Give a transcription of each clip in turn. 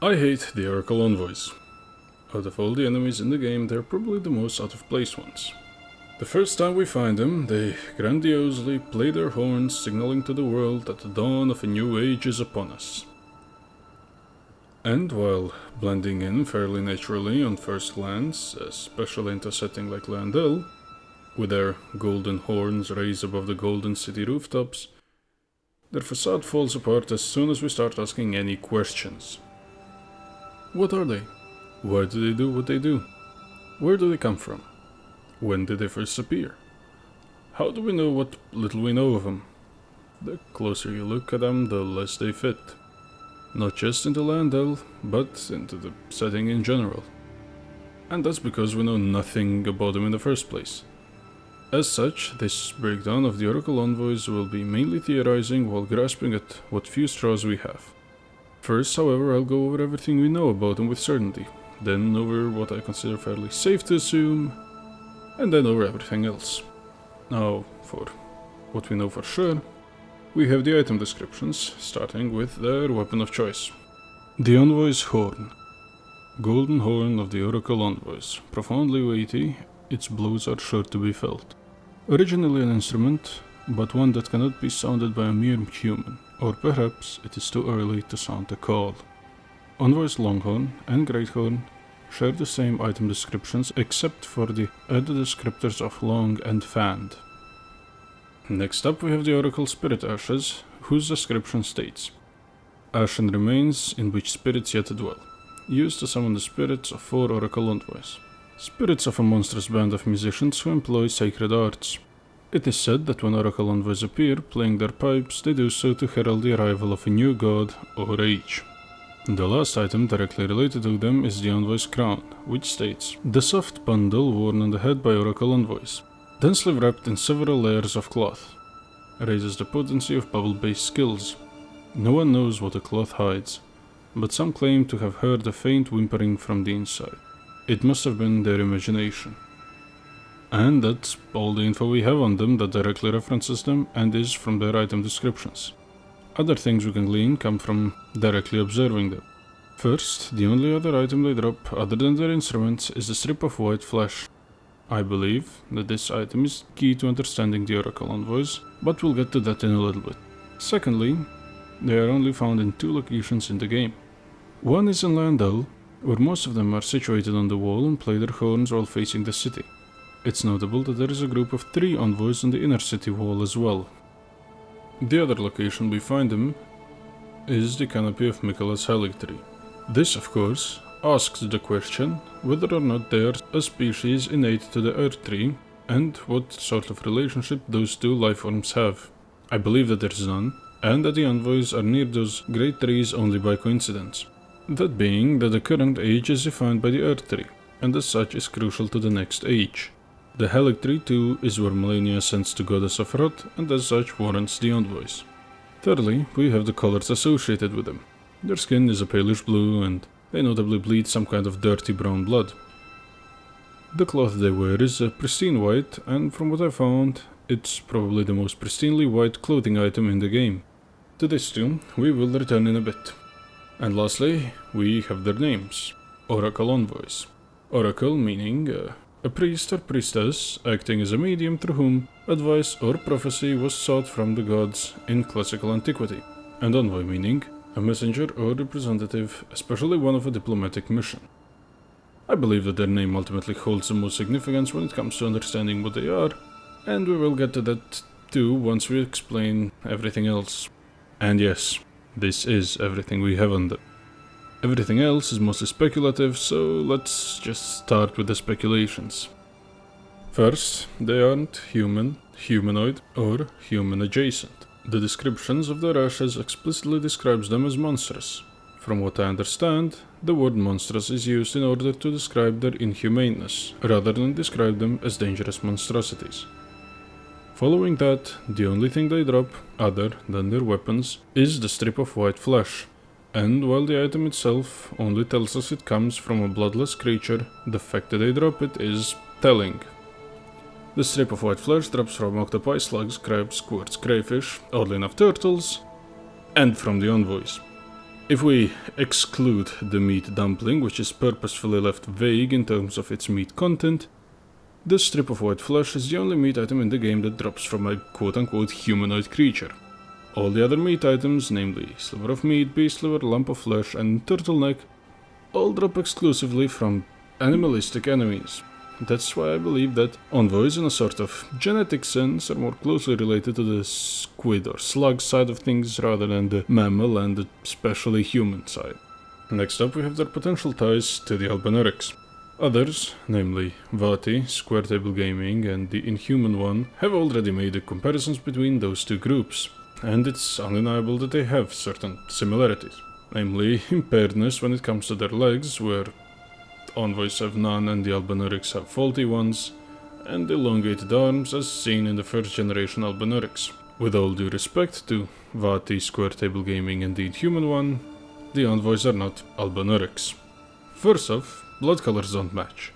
I hate the Oracle Envoys. Out of all the enemies in the game, they're probably the most out of place ones. The first time we find them, they grandiosely play their horns, signaling to the world that the dawn of a new age is upon us. And while blending in fairly naturally on first glance, especially into a setting like Landel, with their golden horns raised above the golden city rooftops, their facade falls apart as soon as we start asking any questions. What are they? Why do they do what they do? Where do they come from? When did they first appear? How do we know what little we know of them? The closer you look at them, the less they fit. Not just into Landel, but into the setting in general. And that's because we know nothing about them in the first place. As such, this breakdown of the Oracle Envoys will be mainly theorizing while grasping at what few straws we have. First, however, I'll go over everything we know about them with certainty, then over what I consider fairly safe to assume, and then over everything else. Now, for what we know for sure, we have the item descriptions, starting with their weapon of choice. The Envoy's Horn. Golden horn of the Oracle Envoys. Profoundly weighty, its blows are sure to be felt. Originally an instrument, but one that cannot be sounded by a mere human, or perhaps it is too early to sound a call. Envoy's Longhorn and Greathorn share the same item descriptions except for the added descriptors of long and fanned. Next up we have the Oracle Spirit Ashes, whose description states: Ashen remains in which spirits yet dwell, used to summon the spirits of 4 Oracle Envoys. Spirits of a monstrous band of musicians who employ sacred arts. It is said that when Oracle Envoys appear playing their pipes, they do so to herald the arrival of a new god or age. The last item directly related to them is the Envoy's Crown, which states: the soft bundle worn on the head by Oracle Envoys, densely wrapped in several layers of cloth, raises the potency of bubble-based skills. No one knows what the cloth hides, but some claim to have heard a faint whimpering from the inside. It must have been their imagination. And that's all the info we have on them that directly references them and is from their item descriptions. Other things we can glean come from directly observing them. First, the only other item they drop other than their instruments is a strip of white flesh. I believe that this item is key to understanding the Oracle Envoys, but we'll get to that in a little bit. Secondly, they are only found in 2 locations in the game. One is in Landel, where most of them are situated on the wall and play their horns while facing the city. It's notable that there is a group of 3 envoys on the inner city wall as well. The other location we find them is the canopy of Michaela's Haligtree. This, of course, asks the question whether or not they are a species innate to the Earth Tree and what sort of relationship those 2 lifeforms have. I believe that there is none, and that the envoys are near those great trees only by coincidence. That being that the current age is defined by the Earth Tree, and as such is crucial to the next age. The Haligtree too is where Melania ascends to Goddess of Wrath, and as such warrants the envoys. Thirdly, we have the colors associated with them. Their skin is a palish blue, and they notably bleed some kind of dirty brown blood. The cloth they wear is a pristine white, and from what I found, it's probably the most pristinely white clothing item in the game. To this too, we will return in a bit. And lastly, we have their names. Oracle Envoys. Oracle meaning a priest or priestess acting as a medium through whom advice or prophecy was sought from the gods in classical antiquity. And envoy meaning a messenger or representative, especially one of a diplomatic mission. I believe that their name ultimately holds the most significance when it comes to understanding what they are, and we will get to that too once we explain everything else. And yes, this is everything we have on them. Everything else is mostly speculative, so let's just start with the speculations. First, they aren't human, humanoid, or human adjacent. The descriptions of their ashes explicitly describes them as monstrous. From what I understand, the word monstrous is used in order to describe their inhumaneness, rather than describe them as dangerous monstrosities. Following that, the only thing they drop, other than their weapons, is the strip of white flesh. And while the item itself only tells us it comes from a bloodless creature, the fact that they drop it is telling. The strip of white flesh drops from octopi, slugs, crabs, squirts, crayfish, oddly enough turtles, and from the envoys. If we exclude the meat dumpling, which is purposefully left vague in terms of its meat content, this strip of white flesh is the only meat item in the game that drops from a quote-unquote humanoid creature. All the other meat items, namely sliver of meat, beast liver, lump of flesh, and turtleneck, all drop exclusively from animalistic enemies. That's why I believe that Envoys, in a sort of genetic sense, are more closely related to the squid or slug side of things rather than the mammal and the especially human side. Next up we have their potential ties to the Albinaurics. Others, namely Vati, Square Table Gaming, and the Inhuman One, have already made the comparisons between those two groups, and it's undeniable that they have certain similarities, namely impairedness when it comes to their legs, where Envoys have none and the Albinaurics have faulty ones, and elongated arms as seen in the first generation Albinaurics. With all due respect to Vati, Square Table Gaming, and the Inhuman One, the Envoys are not Albinaurics. First off, blood colors don't match.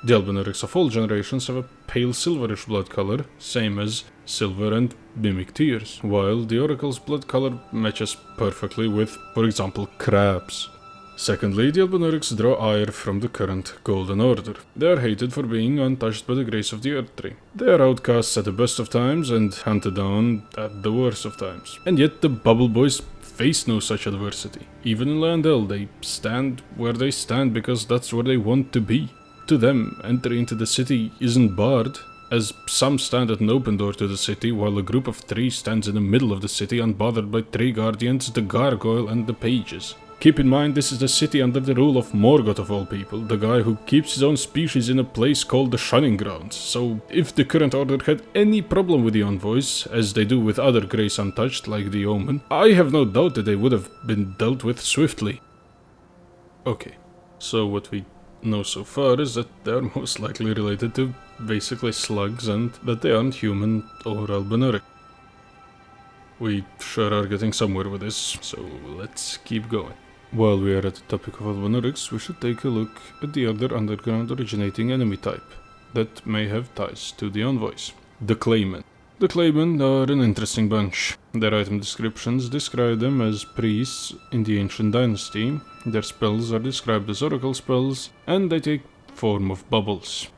The Albinaurics of all generations have a pale silverish blood color, same as silver and mimic tears, while the Oracle's blood color matches perfectly with, for example, crabs. Secondly, the Albinaurics draw ire from the current Golden Order. They are hated for being untouched by the grace of the Earth Tree. They are outcasts at the best of times and hunted down at the worst of times. And yet the Bubble Boys face no such adversity. Even in Landel, they stand where they stand because that's where they want to be. To them, entry into the city isn't barred, as some stand at an open door to the city, while a group of 3 stands in the middle of the city unbothered by 3 guardians, the gargoyle and the pages. Keep in mind, this is the city under the rule of Morgoth of all people, the guy who keeps his own species in a place called the Shunning Grounds, so if the current order had any problem with the Envoys, as they do with other Grace Untouched like the Omen, I have no doubt that they would have been dealt with swiftly. Okay, so what we know so far is that they are most likely related to basically slugs and that they aren't human or Albinauric. We sure are getting somewhere with this, so let's keep going. While we are at the topic of Albinaurics, we should take a look at the other underground originating enemy type that may have ties to the Envoys. The Claymen. The Claymen are an interesting bunch. Their item descriptions describe them as priests in the ancient dynasty, their spells are described as oracle spells, and they take form of bubbles.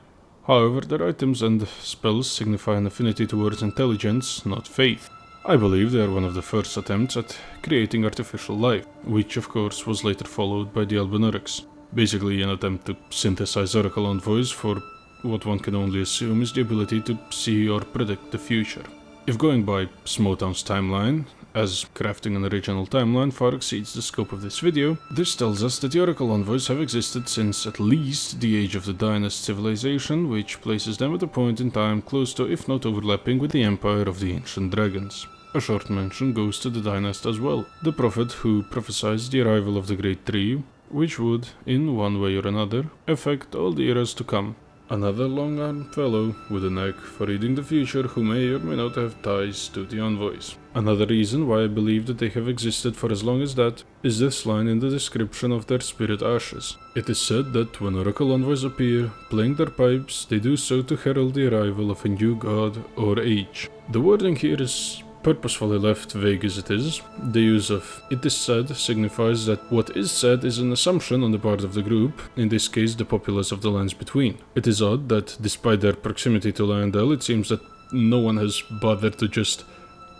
However, their items and spells signify an affinity towards intelligence, not faith. I believe they are one of the first attempts at creating artificial life, which of course was later followed by the Albinaurics. Basically an attempt to synthesize oracle envoys for what one can only assume is the ability to see or predict the future. If going by Smotown's timeline, as crafting an original timeline far exceeds the scope of this video, this tells us that the oracle envoys have existed since at least the age of the Dynast civilization, which places them at a point in time close to, if not overlapping, with the empire of the ancient dragons. A short mention goes to the Dynast as well, the prophet who prophesied the arrival of the Great Tree, which would, in one way or another, affect all the eras to come. Another long-armed fellow with a knack for reading the future who may or may not have ties to the Envoys. Another reason why I believe that they have existed for as long as that is this line in the description of their spirit ashes. It is said that when oracle envoys appear, playing their pipes, they do so to herald the arrival of a new god or age. The wording here is purposefully left vague as it is. The use of "it is said" signifies that what is said is an assumption on the part of the group, in this case the populace of the lands between. It is odd that, despite their proximity to Landel, it seems that no one has bothered to just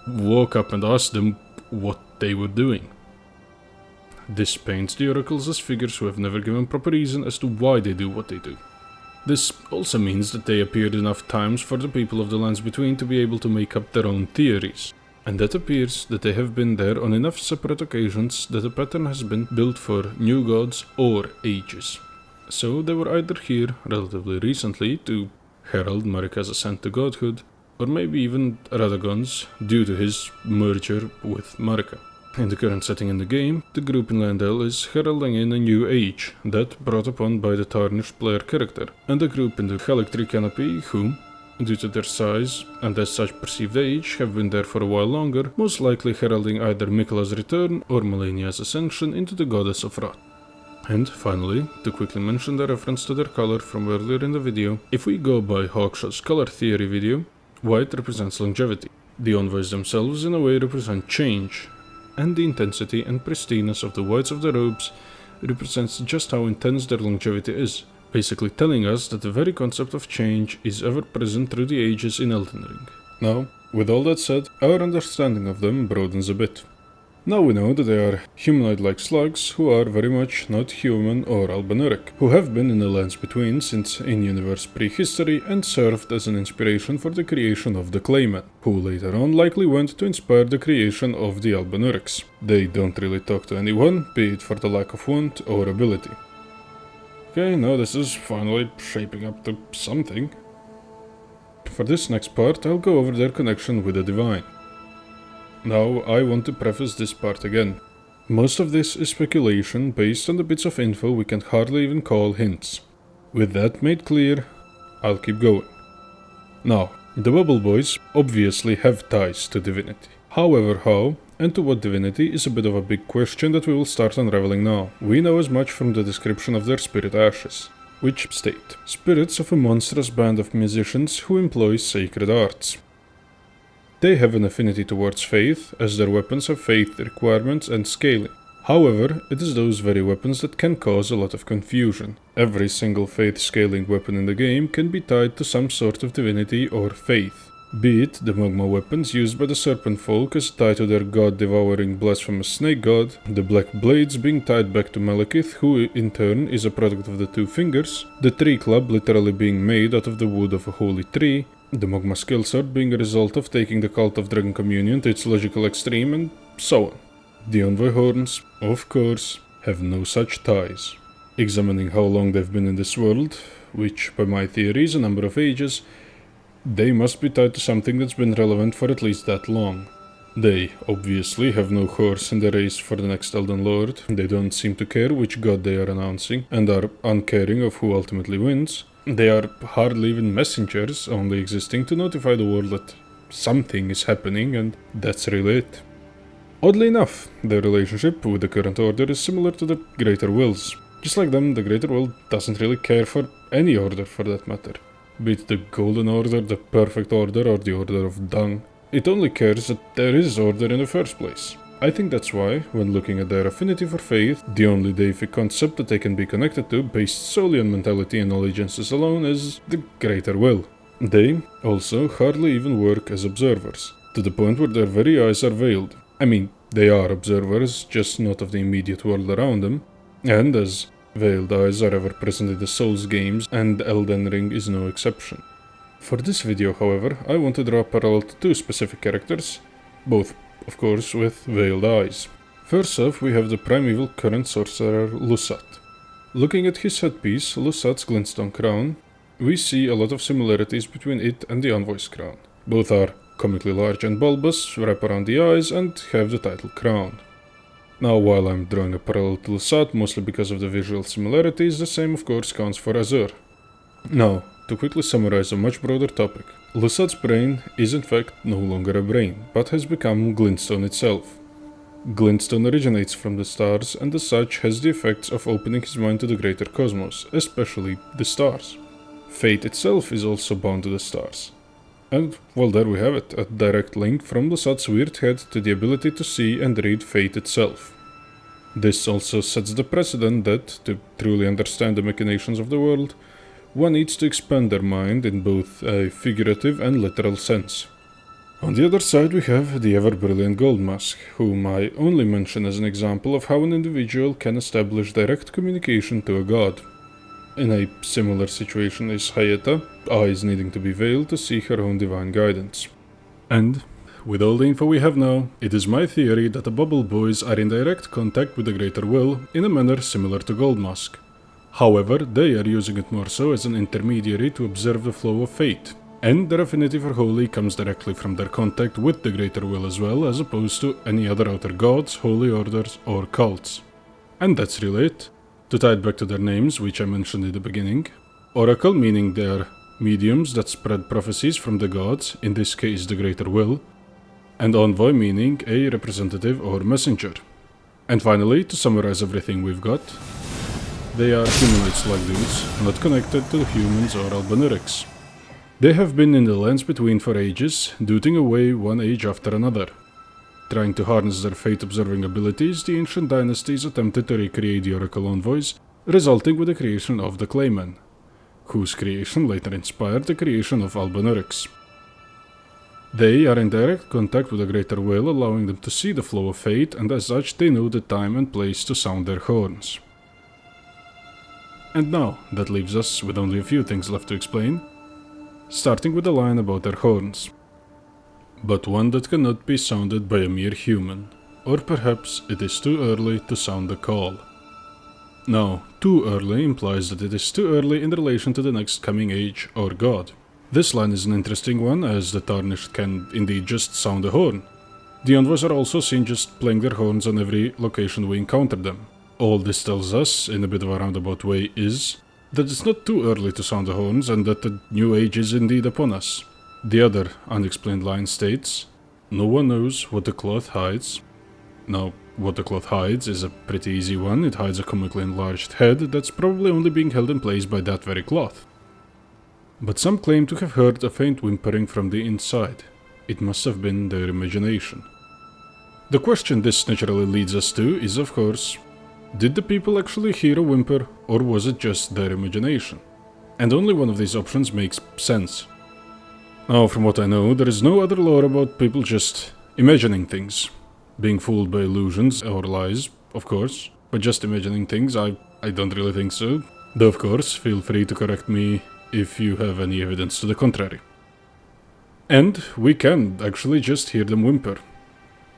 walk up and ask them what they were doing. This paints the oracles as figures who have never given proper reason as to why they do what they do. This also means that they appeared enough times for the people of the lands between to be able to make up their own theories, and it appears that they have been there on enough separate occasions that a pattern has been built for new gods or ages. So they were either here relatively recently to herald Marika's ascent to godhood, or maybe even Radagon's due to his merger with Marika. In the current setting in the game, the group in Landel is heralding in a new age, that brought upon by the tarnished player character, and the group in the Halictree Canopy who, due to their size and as such perceived age, have been there for a while longer, most likely heralding either Miquella's return or Malenia's ascension into the goddess of wrath. And finally, to quickly mention the reference to their color from earlier in the video, if we go by Hawkshaw's color theory video, white represents longevity. The envoys themselves in a way represent change, and the intensity and pristineness of the whites of the robes represents just how intense their longevity is, basically telling us that the very concept of change is ever present through the ages in Elden Ring. Now, with all that said, our understanding of them broadens a bit. Now we know that they are humanoid-like slugs who are very much not human or albinuric, who have been in the lands between since in-universe prehistory and served as an inspiration for the creation of the Claymen, who later on likely went to inspire the creation of the albinurics. They don't really talk to anyone, be it for the lack of want or ability. Okay, now this is finally shaping up to something. For this next part, I'll go over their connection with the Divine. Now, I want to preface this part again. Most of this is speculation based on the bits of info we can hardly even call hints. With that made clear, I'll keep going. Now, the Bubble Boys obviously have ties to divinity. However, how and to what divinity is a bit of a big question that we will start unraveling now. We know as much from the description of their spirit ashes, which state, spirits of a monstrous band of musicians who employ sacred arts. They have an affinity towards faith, as their weapons have faith requirements and scaling. However, it is those very weapons that can cause a lot of confusion. Every single faith scaling weapon in the game can be tied to some sort of divinity or faith. Be it the magma weapons used by the serpent folk as tied to their god-devouring blasphemous snake god, the black blades being tied back to Malekith, who in turn is a product of the two fingers, the tree club literally being made out of the wood of a holy tree, the magma skill sword being a result of taking the cult of Dragon Communion to its logical extreme, and so on. The Envoy horns, of course, have no such ties. Examining how long they've been in this world, which by my theory is a number of ages, they must be tied to something that's been relevant for at least that long. They obviously have no horse in the race for the next Elden Lord, they don't seem to care which god they are announcing, and are uncaring of who ultimately wins. They are hardly even messengers, only existing to notify the world that something is happening, and that's really it. Oddly enough, their relationship with the current order is similar to the Greater Wills. Just like them, the Greater Will doesn't really care for any order for that matter. Be it the Golden Order, the Perfect Order, or the Order of Dung. It only cares that there is order in the first place. I think that's why, when looking at their affinity for faith, the only deific concept that they can be connected to, based solely on mentality and allegiances alone, is the Greater Will. They, also, hardly even work as observers, to the point where their very eyes are veiled. I mean, they are observers, just not of the immediate world around them, and as veiled eyes are ever present in the Souls games, and Elden Ring is no exception. For this video, however, I want to draw a parallel to two specific characters, both of course with veiled eyes. First off, we have the primeval current sorcerer Lusat. Looking at his headpiece, Lusat's glintstone crown, we see a lot of similarities between it and the Envoys crown. Both are comically large and bulbous, wrap around the eyes, and have the title crown. Now, while I'm drawing a parallel to Lusat, mostly because of the visual similarities, the same of course counts for Azur. Now, to quickly summarize a much broader topic, Lusat's brain is in fact no longer a brain, but has become glintstone itself. Glintstone originates from the stars and as such has the effects of opening his mind to the greater cosmos, especially the stars. Fate itself is also bound to the stars. And, well, there we have it, a direct link from Lusat's weird head to the ability to see and read fate itself. This also sets the precedent that, to truly understand the machinations of the world, one needs to expand their mind in both a figurative and literal sense. On the other side we have the ever-brilliant Goldmask, whom I only mention as an example of how an individual can establish direct communication to a god. In a similar situation is Hayeta, eyes needing to be veiled to see her own divine guidance. And, with all the info we have now, it is my theory that the Bubble Boys are in direct contact with the Greater Will in a manner similar to Goldmask. However, they are using it more so as an intermediary to observe the flow of fate, and their affinity for holy comes directly from their contact with the Greater Will as well, as opposed to any other outer gods, holy orders, or cults. And that's really it. To tie it back to their names, which I mentioned in the beginning, Oracle meaning they are mediums that spread prophecies from the gods, in this case the Greater Will, and Envoy meaning a representative or messenger. And finally, to summarize everything we've got, they are humanoid slug dudes, not connected to humans or albinurics. They have been in the lands between for ages, dooting away one age after another. Trying to harness their fate-observing abilities, the ancient dynasties attempted to recreate the Oracle Envoys, resulting with the creation of the Claymen, whose creation later inspired the creation of Albanurics. They are in direct contact with the Greater Will, allowing them to see the flow of fate, and as such they know the time and place to sound their horns. And now, that leaves us with only a few things left to explain, starting with the line about their horns. But one that cannot be sounded by a mere human, or perhaps it is too early to sound the call. Now, too early implies that it is too early in relation to the next coming age or god. This line is an interesting one, as the Tarnished can indeed just sound a horn. The Envoys are also seen just playing their horns on every location we encounter them. All this tells us, in a bit of a roundabout way, is that it's not too early to sound the horns and that the new age is indeed upon us. The other unexplained line states, "No one knows what the cloth hides." Now, what the cloth hides is a pretty easy one. It hides a comically enlarged head that's probably only being held in place by that very cloth. But some claim to have heard a faint whimpering from the inside. It must have been their imagination. The question this naturally leads us to is, of course, did the people actually hear a whimper, or was it just their imagination? And only one of these options makes sense. Now, from what I know, there is no other lore about people just imagining things. Being fooled by illusions or lies, of course, but just imagining things, I don't really think so. Though, of course, feel free to correct me if you have any evidence to the contrary. And we can actually just hear them whimper.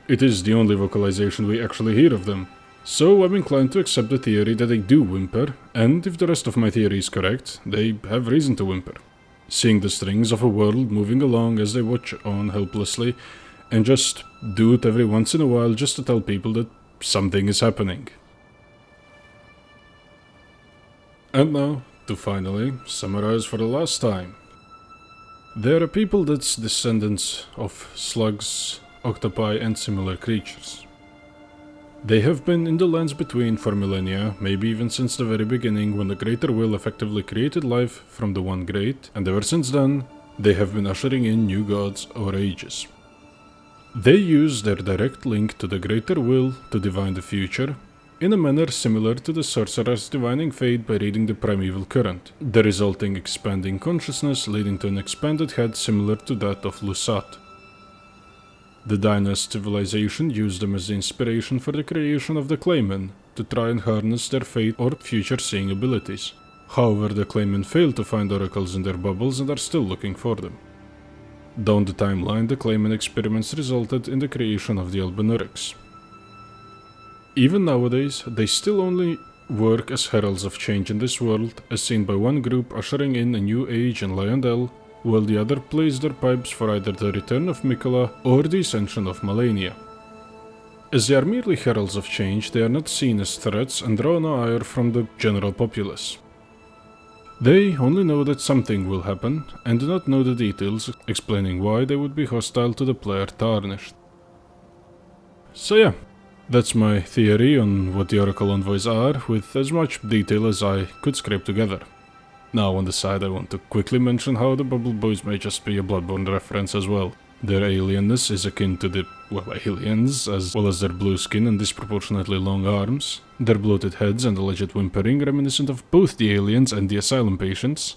It is the only vocalization we actually hear of them. So I'm inclined to accept the theory that they do whimper, and if the rest of my theory is correct, they have reason to whimper. Seeing the strings of a world moving along as they watch on helplessly, and just do it every once in a while just to tell people that something is happening. And now, to finally summarize for the last time. They are a people that's descendants of slugs, octopi and similar creatures. They have been in the lands between for millennia, maybe even since the very beginning when the Greater Will effectively created life from the One Great, and ever since then, they have been ushering in new gods or ages. They use their direct link to the Greater Will to divine the future, in a manner similar to the sorcerers divining fate by reading the primeval current, the resulting expanding consciousness leading to an expanded head similar to that of Lusat. The Dynast civilization used them as the inspiration for the creation of the Claymen, to try and harness their fate or future-seeing abilities. However, the Claymen failed to find oracles in their bubbles and are still looking for them. Down the timeline, the Claymen experiments resulted in the creation of the Albanurics. Even nowadays, they still only work as heralds of change in this world, as seen by one group ushering in a new age in Lyandel, while the other plays their pipes for either the return of Mikola or the ascension of Malenia. As they are merely heralds of change, they are not seen as threats and draw no ire from the general populace. They only know that something will happen, and do not know the details, explaining why they would be hostile to the player Tarnished. So yeah, that's my theory on what the Oracle Envoys are, with as much detail as I could scrape together. Now on the side I want to quickly mention how the Bubble Boys may just be a Bloodborne reference as well. Their alienness is akin to the, aliens, as well as their blue skin and disproportionately long arms, their bloated heads and alleged whimpering reminiscent of both the aliens and the asylum patients,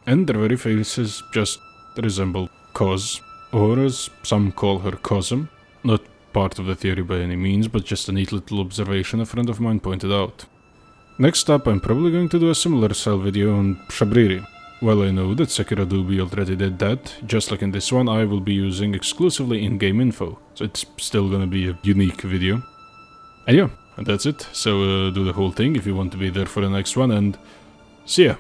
and their very faces just resemble Cos, or as some call her Cosm, not part of the theory by any means, but just a neat little observation a friend of mine pointed out. Next up, I'm probably going to do a similar style video on Shabriri. While I know that Sekiro Doobie already did that, just like in this one, I will be using exclusively in-game info, so it's still gonna be a unique video. And yeah, that's it, so do the whole thing if you want to be there for the next one, and see ya!